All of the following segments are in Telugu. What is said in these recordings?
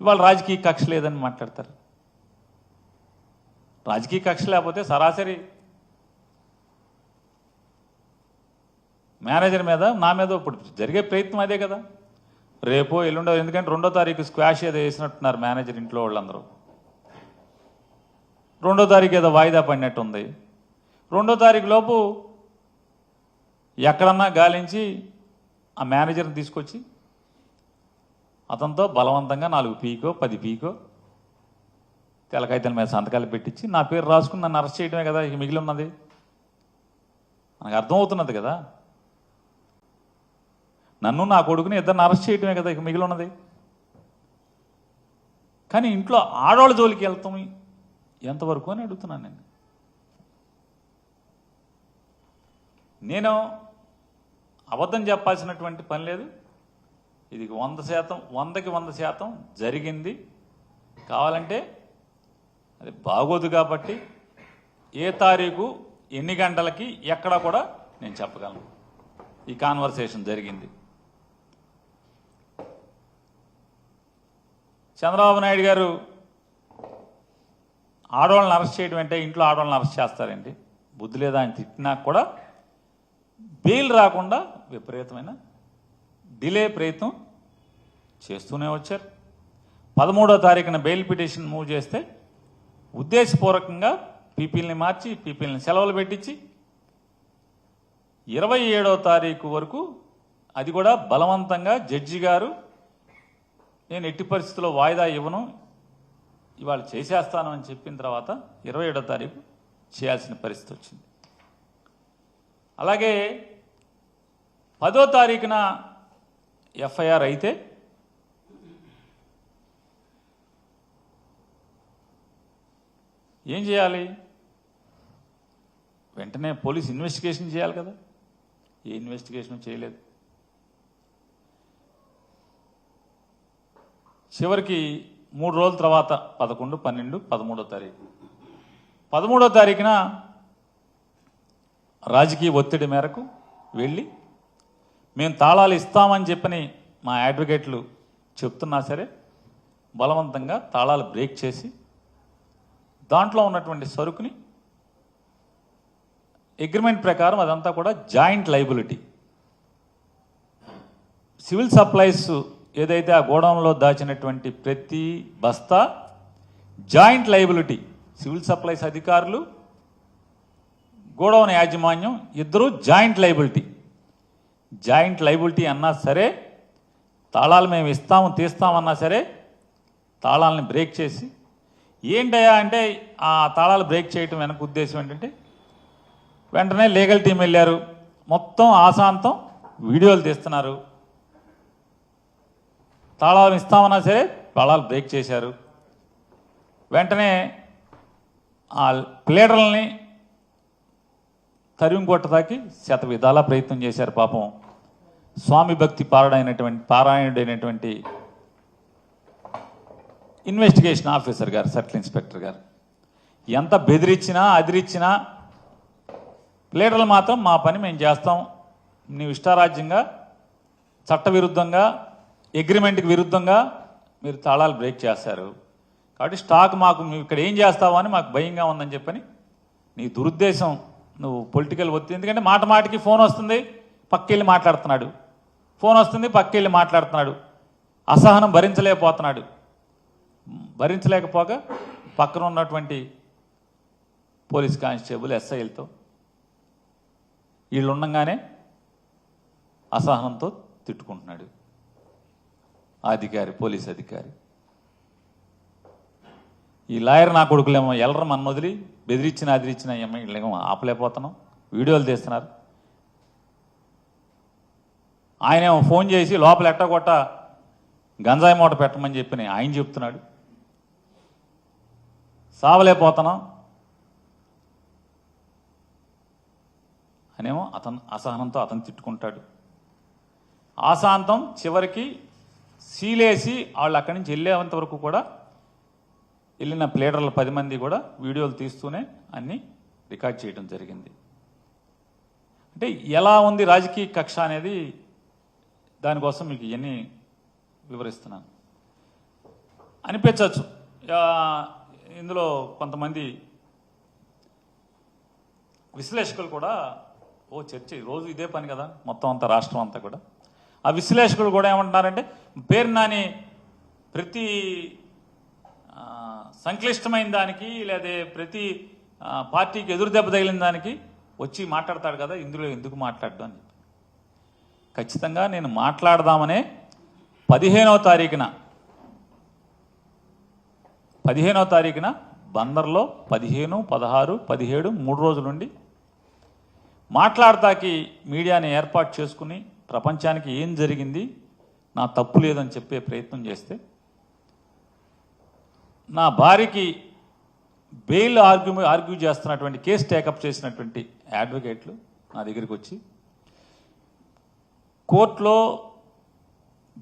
ఇవాళ రాజకీయ కక్ష లేదని మాట్లాడతారు. రాజకీయ కక్ష లేకపోతే సరాసరి మేనేజర్ మీద నా మీద ఇప్పుడు జరిగే ప్రయత్నం అదే కదా. రేపో ఎల్లుండో, ఎందుకంటే 2వ తారీఖు స్క్వాష్ ఏదో వేసినట్టున్నారు మేనేజర్ ఇంట్లో వాళ్ళందరూ. 2వ తారీఖు ఏదో వాయిదా పడినట్టు ఉంది. 2వ తారీఖు లోపు ఎక్కడన్నా గాలించి ఆ మేనేజర్ని తీసుకొచ్చి అతనితో బలవంతంగా 4 పీకో 10 పీకో తెలకాయితల మీద సంతకాలు పెట్టించి నా పేరు రాసుకుని నన్ను అరెస్ట్ చేయడమే కదా ఇక మిగిలి ఉన్నది. మనకు అర్థమవుతున్నది కదా. నన్ను నా కొడుకుని ఇద్దరిని అరెస్ట్ చేయడమే కదా ఇక మిగిలి ఉన్నది. కానీ ఇంట్లో ఆడవాళ్ళ జోలికి వెళ్తాం ఎంతవరకు అని అడుగుతున్నాను నేను అబద్ధం చెప్పాల్సినటువంటి పని లేదు. ఇది 100%, 100కి 100% జరిగింది. కావాలంటే అది బాగోదు కాబట్టి ఏ తారీఖు ఎన్ని గంటలకి ఎక్కడ కూడా నేను చెప్పగలను. ఈ కాన్వర్సేషన్ జరిగింది. చంద్రబాబు నాయుడు గారు ఆడవాళ్ళని అరెస్ట్ చేయడం అంటే ఇంట్లో ఆడవాళ్ళని అరెస్ట్ చేస్తారండి, బుద్ధి లేదా అని తిట్టినా కూడా బెయిల్ రాకుండా విపరీతమైన డిలే ప్రయత్నం చేస్తూనే వచ్చారు. 13వ తారీఖున బెయిల్ పిటిషన్ మూవ్ చేస్తే ఉద్దేశపూర్వకంగా పీపీల్ని మార్చి పీపీల్ని సెలవులు పెట్టించి 27వ తారీఖు వరకు అది కూడా బలవంతంగా జడ్జి గారు నేను ఎట్టి పరిస్థితుల్లో వాయిదా ఇవ్వను, ఇవాళ చేసేస్తాను అని చెప్పిన తర్వాత 27వ తారీఖు చేయాల్సిన పరిస్థితి వచ్చింది. అలాగే 10వ తారీఖున ఎఫ్ఐఆర్ అయితే ఏం చేయాలి? వెంటనే పోలీస్ ఇన్వెస్టిగేషన్ చేయాలి కదా. ఏ ఇన్వెస్టిగేషన్ చేయలేదు. చివరికి 3 రోజుల తర్వాత 11, 12, 13వ తారీఖు 13వ తారీఖున రాజకీయ ఒత్తిడి మేరకు వెళ్ళి మేము తాళాలు ఇస్తామని చెప్పని మా అడ్వకేట్లు చెప్తున్నా సరే బలవంతంగా తాళాలు బ్రేక్ చేసి దాంట్లో ఉన్నటువంటి సరుకుని అగ్రిమెంట్ ప్రకారం అదంతా కూడా జాయింట్ లైబిలిటీ. సివిల్ సప్లైస్ ఏదైతే ఆ గోడౌన్లో దాచినటువంటి ప్రతి బస్తా జాయింట్ లైబిలిటీ. సివిల్ సప్లైస్ అధికారులు, గోడౌన్ యాజమాన్యం ఇద్దరూ జాయింట్ లైబిలిటీ. జాయింట్ లైబిలిటీ అన్నా సరే, తాళాలు మేము ఇస్తాము తీస్తామన్నా సరే తాళాలని బ్రేక్ చేసి ఏంటయ్యా అంటే ఆ తాళాలు బ్రేక్ చేయటం వెనక ఉద్దేశం ఏంటంటే వెంటనే లీగల్ టీం వెళ్ళారు, మొత్తం ఆశాంతం వీడియోలు తీస్తున్నారు. తాళాలు ఇస్తామన్నా సరే తాళాలు బ్రేక్ చేశారు. వెంటనే ఆ ప్లేడర్లని తరిమి కొట్టదాకి శత విధాలా ప్రయత్నం చేశారు. పాపం స్వామి భక్తి పారాయణుడైనటువంటి ఇన్వెస్టిగేషన్ ఆఫీసర్ గారు, సర్కిల్ ఇన్స్పెక్టర్ గారు ఎంత బెదిరించినా అదిరించినా ప్లేడర్లు మాత్రం మా పని మేము చేస్తాం, నీవు ఇష్టారాజ్యంగా చట్టవిరుద్ధంగా అగ్రిమెంట్కి విరుద్ధంగా మీరు తాళాలు బ్రేక్ చేస్తారు కాబట్టి స్టాక్ మాకు నువ్వు ఇక్కడ ఏం చేస్తావో అని మాకు భయంగా ఉందని చెప్పని నీ దురుద్దేశం, నువ్వు పొలిటికల్ ఒత్తిడి. ఎందుకంటే మాట మాటికి ఫోన్ వస్తుంది, పక్కెళ్ళి మాట్లాడుతున్నాడు, ఫోన్ వస్తుంది పక్కెళ్ళి మాట్లాడుతున్నాడు. అసహనం భరించలేకపోతున్నాడు. భరించలేకపోగా పక్కన ఉన్నటువంటి పోలీస్ కానిస్టేబుల్ ఎస్ఐలతో వీళ్ళు ఉండగానే అసహనంతో తిట్టుకుంటున్నాడు అధికారి, పోలీస్ అధికారి. ఈ లాయర్ నా కొడుకులేమో ఎల్లరు మన వదిలి బెదిరించిన అదిరించిన వీళ్ళేమో ఆపలేకపోతున్నాం, వీడియోలు తీస్తున్నారు. ఆయనేమో ఫోన్ చేసి లోపల ఎట్టగొట్ట గంజాయి మూట పెట్టమని చెప్పి ఆయన చెప్తున్నాడు. సావలేకపోతున్నాం అనేమో అతను అసహనంతో అతను తిట్టుకుంటాడు. ఆశాంతం చివరికి సీలేసి వాళ్ళు అక్కడి నుంచి వెళ్ళేంత వరకు కూడా వెళ్ళిన ప్లేడర్లు 10 మంది కూడా వీడియోలు తీస్తూనే అన్నీ రికార్డ్ చేయడం జరిగింది. అంటే ఎలా ఉంది రాజకీయ కక్ష అనేది దానికోసం మీకు ఇవన్నీ వివరిస్తున్నాను. అనిపించవచ్చు. ఇందులో కొంతమంది విశ్లేషకులు కూడా చర్చ రోజు ఇదే పని కదా మొత్తం అంతా రాష్ట్రం అంతా కూడా. ఆ విశ్లేషకులు కూడా ఏమంటున్నారంటే పేరు నాని ప్రతి సంక్లిష్టమైన దానికి లేదా ప్రతి పార్టీకి ఎదురు దెబ్బ తగిలిన దానికి వచ్చి మాట్లాడతాడు కదా, ఇందులో ఎందుకు మాట్లాడడం అని. ఖచ్చితంగా నేను మాట్లాడదామనే 15వ తారీఖున బందర్లో 15, 16, 17 3 రోజుల నుండి మాట్లాడతాకి మీడియాని ఏర్పాటు చేసుకుని ప్రపంచానికి ఏం జరిగింది, నా తప్పు లేదని చెప్పే ప్రయత్నం చేస్తే నా భార్యకి బెయిల్ ఆర్గ్యూ చేస్తున్నటువంటి కేసు టేకప్ చేసినటువంటి అడ్వకేట్లు నా దగ్గరికి వచ్చి కోర్టులో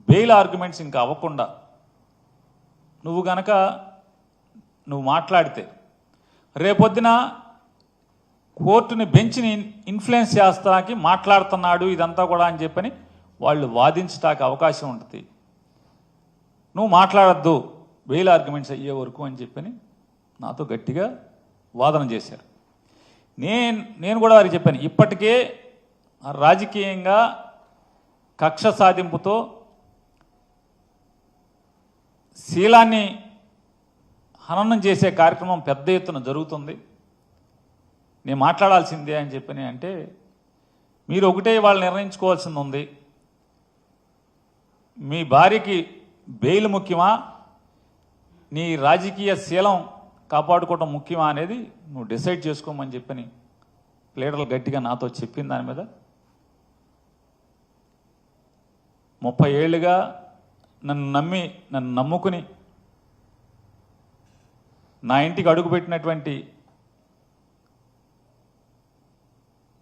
బెయిల్ ఆర్గ్యుమెంట్స్ ఇంకా అవ్వకుండా నువ్వు మాట్లాడితే రేపొద్దున కోర్టుని బెంచ్ని ఇన్ఫ్లుయెన్స్ చేస్తానికి మాట్లాడుతున్నాడు ఇదంతా కూడా అని చెప్పని వాళ్ళు వాదించడానికి అవకాశం ఉంటుంది. నువ్వు మాట్లాడద్దు బెయిల్ ఆర్గ్యుమెంట్స్ అయ్యే వరకు అని చెప్పని నాతో గట్టిగా వాదన చేశారు. నేను కూడా వారికి చెప్పాను, ఇప్పటికే రాజకీయంగా కక్ష సాధింపుతో శీలాన్ని హననం చేసే కార్యక్రమం పెద్ద ఎత్తున జరుగుతుంది, నేను మాట్లాడాల్సిందే అని చెప్పని అంటే మీరు ఒకటే వాళ్ళు నిర్ణయించుకోవాల్సింది ఉంది, మీ భార్యకి బెయిల్ ముఖ్యమా నీ రాజకీయ శీలం కాపాడుకోవటం ముఖ్యమా అనేది నువ్వు డిసైడ్ చేసుకోమని చెప్పని లీడర్లు గట్టిగా నాతో చెప్పిన దాని మీద 30 ఏళ్ళుగా నన్ను నమ్ముకుని నా ఇంటికి అడుగుపెట్టినటువంటి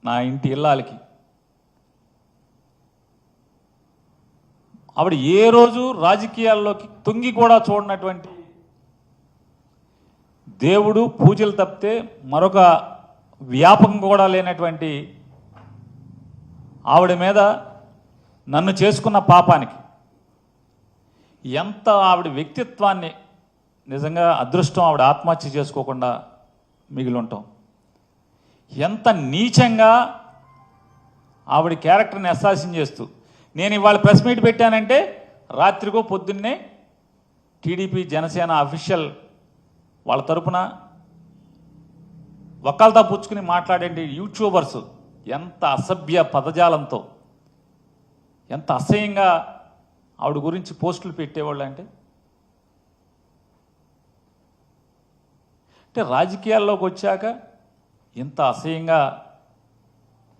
నా ఇంటి ఇల్లాలకి ఆవిడ ఏ రోజు రాజకీయాల్లోకి తొంగి కూడా చూడనటువంటి దేవుడు పూజలు తప్పితే మరొక వ్యాపకం కూడా లేనటువంటి ఆవిడ మీద నన్ను చేసుకున్న పాపానికి ఎంత ఆవిడ వ్యక్తిత్వాన్ని నిజంగా అదృష్టం ఆవిడ ఆత్మహత్య చేసుకోకుండా మిగిలి ఉంటాం. ఎంత నీచంగా ఆవిడ క్యారెక్టర్ని అసాసిన్ చేస్తూ నేను ఇవాళ ప్రెస్ మీట్ పెట్టానంటే రాత్రికో పొద్దున్నే టీడీపీ జనసేన అఫీషియల్ వాళ్ళ తరపున వకాల్తా పుచ్చుకుని మాట్లాడే యూట్యూబర్స్ ఎంత అసభ్య పదజాలంతో ఎంత అసహ్యంగా ఆవిడ గురించి పోస్టులు పెట్టేవాళ్ళు అంటే రాజకీయాల్లోకి వచ్చాక ఇంత అసహ్యంగా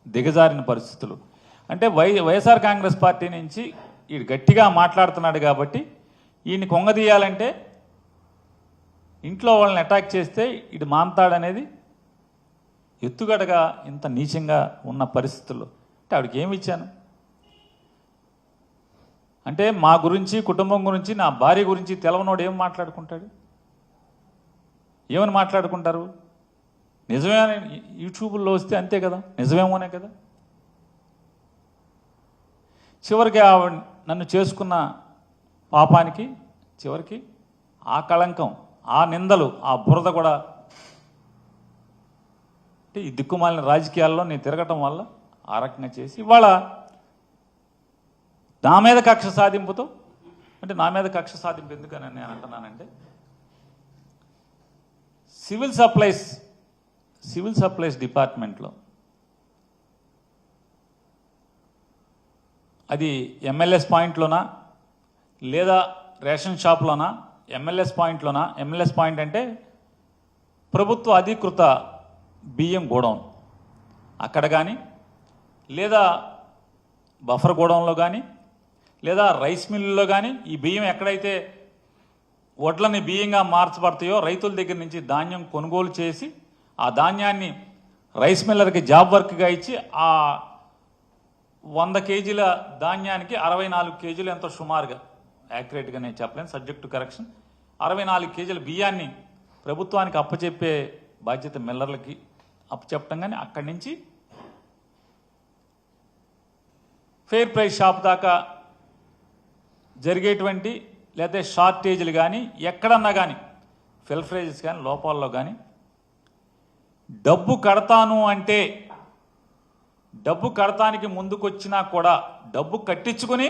దిగజారిన పరిస్థితులు. అంటే వైఎస్ఆర్ కాంగ్రెస్ పార్టీ నుంచి ఈడు గట్టిగా మాట్లాడుతున్నాడు కాబట్టి ఈయన్ని కొంగదీయాలంటే ఇంట్లో వాళ్ళని అటాక్ చేస్తే ఇటు మాంతాడనేది ఎత్తుగడగా ఇంత నీచంగా ఉన్న పరిస్థితుల్లో అంటే ఆవిడకి ఏమి ఇచ్చాను అంటే మా గురించి కుటుంబం గురించి నా భార్య గురించి తెలవనోడు ఏం మాట్లాడుకుంటాడు, ఏమని మాట్లాడుకుంటారు? నిజమే యూట్యూబ్లో వస్తే అంతే కదా, నిజమేమోనే కదా. చివరికి నన్ను చేసుకున్న పాపానికి చివరికి ఆ కళంకం, ఆ నిందలు, ఆ బురద కూడా అంటే ఈ దిక్కుమాలిన రాజకీయాల్లో నేను తిరగటం వల్ల ఆ రకంగా చేసి ఇవాళ నా మీద కక్ష సాధింపుతో అంటే నా మీద కక్ష సాధింపు ఎందుకని నేను అంటున్నానంటే సివిల్ సప్లైస్ డిపార్ట్మెంట్లో అది ఎంఎల్ఎస్ పాయింట్లోనా లేదా రేషన్ షాప్లోనా ఎంఎల్ఎస్ పాయింట్లోనా? ఎంఎల్ఎస్ పాయింట్ అంటే ప్రభుత్వ అధీకృత బియ్యం గోడౌన్ అక్కడ కానీ లేదా బఫర్ గోడౌన్లో కానీ లేదా రైస్ మిల్లులో కానీ ఈ బియ్యం ఎక్కడైతే వడ్లని బియ్యంగా మార్చబడతాయో రైతుల దగ్గర నుంచి ధాన్యం కొనుగోలు చేసి ఆ ధాన్యాన్ని రైస్ మిల్లర్కి జాబ్ వర్క్గా ఇచ్చి ఆ 100 కేజీల ధాన్యానికి 64 కేజీలు ఎంతో సుమారుగా యాక్యురేట్గా నేను చెప్పలేను, సబ్జెక్ట్ టు కరెక్షన్, 64 కేజీల బియ్యాన్ని ప్రభుత్వానికి అప్పచెప్పే బాధ్యత మిల్లర్లకి అప్పచెప్పటం. కానీ అక్కడి నుంచి ఫెయిర్ ప్రైస్ షాప్ దాకా జరిగేటువంటి లేకపోతే షార్టేజీలు కానీ ఎక్కడన్నా కానీ ఫిల్ఫరేజెస్ కానీ లోపాల్లో కానీ డబ్బు కడతాను అంటే డబ్బు కడతానికి ముందుకొచ్చినా కూడా డబ్బు కట్టించుకుని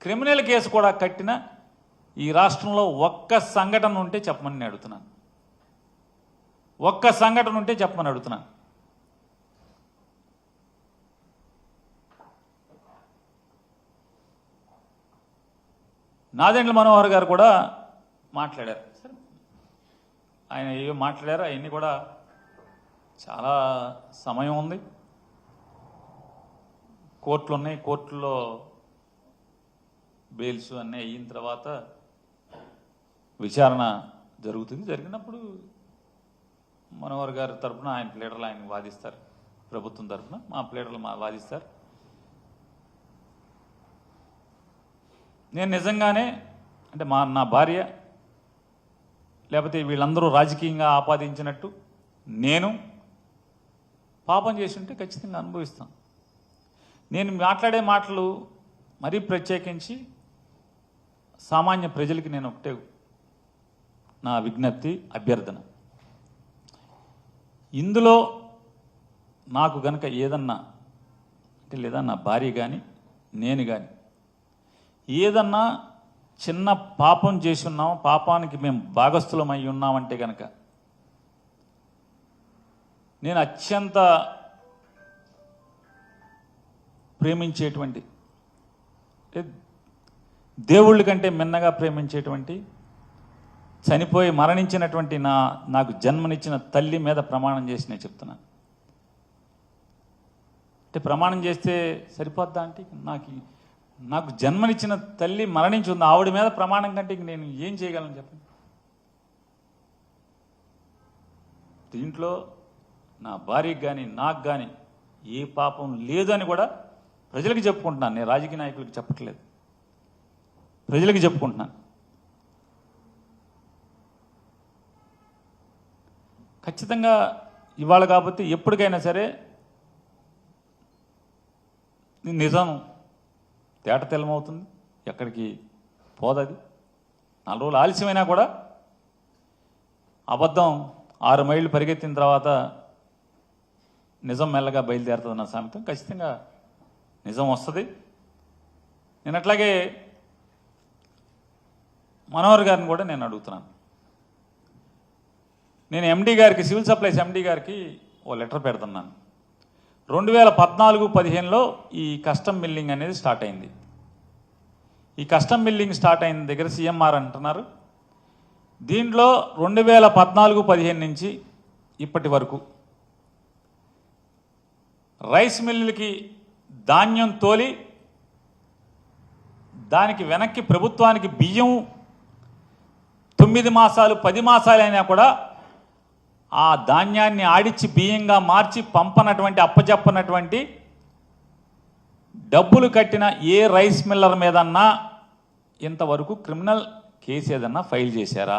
క్రిమినల్ కేసు కూడా కట్టిన ఈ రాష్ట్రంలో ఒక్క సంఘటన ఉంటే చెప్పమని నేను అడుగుతున్నాను. ఒక్క సంఘటన ఉంటే చెప్పమని అడుగుతున్నాను. నాదెండ్ల మనోహర్ గారు కూడా మాట్లాడారు. ఆయన ఏవో మాట్లాడారు, అవన్నీ కూడా చాలా సమయం ఉంది, కోర్టులు ఉన్నాయి, కోర్టుల్లో బెయిల్స్ అన్నీ అయిన తర్వాత విచారణ జరుగుతుంది. జరిగినప్పుడు మనోహర్ గారి తరఫున ఆయన ప్లేడర్లు ఆయన వాదిస్తారు, ప్రభుత్వం తరఫున మా ప్లేడర్లు వాదిస్తారు. నేను నిజంగానే అంటే నా భార్య లేకపోతే వీళ్ళందరూ రాజకీయంగా ఆపాదించినట్టు నేను పాపం చేసి ఉంటే ఖచ్చితంగా అనుభవిస్తాను. నేను మాట్లాడే మాటలు మరీ ప్రత్యేకించి సామాన్య ప్రజలకి నేను ఒకటే నా విజ్ఞప్తి, అభ్యర్థన. ఇందులో నాకు గనక ఏదన్నా అంటే లేదా నా భార్య కానీ నేను కానీ ఏదన్నా చిన్న పాపం చేసి ఉన్నాం, పాపానికి మేము భాగస్థులం అయి ఉన్నామంటే కనుక నేను అత్యంత ప్రేమించేటువంటి దేవుళ్ళ కంటే మిన్నగా ప్రేమించేటువంటి చనిపోయి మరణించినటువంటి నాకు జన్మనిచ్చిన తల్లి మీద ప్రమాణం చేసి నేను చెప్తున్నాను. అంటే ప్రమాణం చేస్తే సరిపోద్దా అంటే నాకు జన్మనిచ్చిన తల్లి మరణించి ఉంది, ఆవిడ మీద ప్రమాణం కంటే నేను ఏం చేయగలను చెప్పండి. దీంట్లో నా భార్యకి కానీ నాకు కానీ ఏ పాపం లేదు అని కూడా ప్రజలకు చెప్పుకుంటున్నాను. నేను రాజకీయ నాయకులకు చెప్పట్లేదు, ప్రజలకు చెప్పుకుంటున్నాను. ఖచ్చితంగా ఇవాళ కాబట్టి ఎప్పటికైనా సరే నిజం తేట తెల్లమవుతుంది, ఎక్కడికి పోదది. 4 రోజులు ఆలస్యమైనా కూడా అబద్ధం 6 మైళ్ళు పరిగెత్తిన తర్వాత నిజం మెల్లగా బయలుదేరుతుంది నా సామెతం. ఖచ్చితంగా నిజం వస్తుంది. నేను అట్లాగే మనోహర్ గారిని కూడా నేను అడుగుతున్నాను. నేను ఎండీ గారికి, సివిల్ సప్లైస్ ఎండీ గారికి ఓ లెటర్ పెడుతున్నాను. 2014-15లో ఈ కస్టమ్ మిల్లింగ్ అనేది స్టార్ట్ అయింది. ఈ కస్టమ్ మిల్లింగ్ స్టార్ట్ అయిన దగ్గర సీఎంఆర్ అంటున్నారు. దీంట్లో 2014-15 నుంచి ఇప్పటి వరకు రైస్ మిల్లులకి ధాన్యం తోలి దానికి వెనక్కి ప్రభుత్వానికి బియ్యం 9 మాసాలు 10 మాసాలైనా కూడా ఆ ధాన్యాన్ని ఆడిచ్చి బియ్యంగా మార్చి పంపనటువంటి అప్పచెప్పనటువంటి డబ్బులు కట్టిన ఏ రైస్ మిల్లర్ మీదన్నా ఇంతవరకు క్రిమినల్ కేసు ఏదన్నా ఫైల్ చేశారా?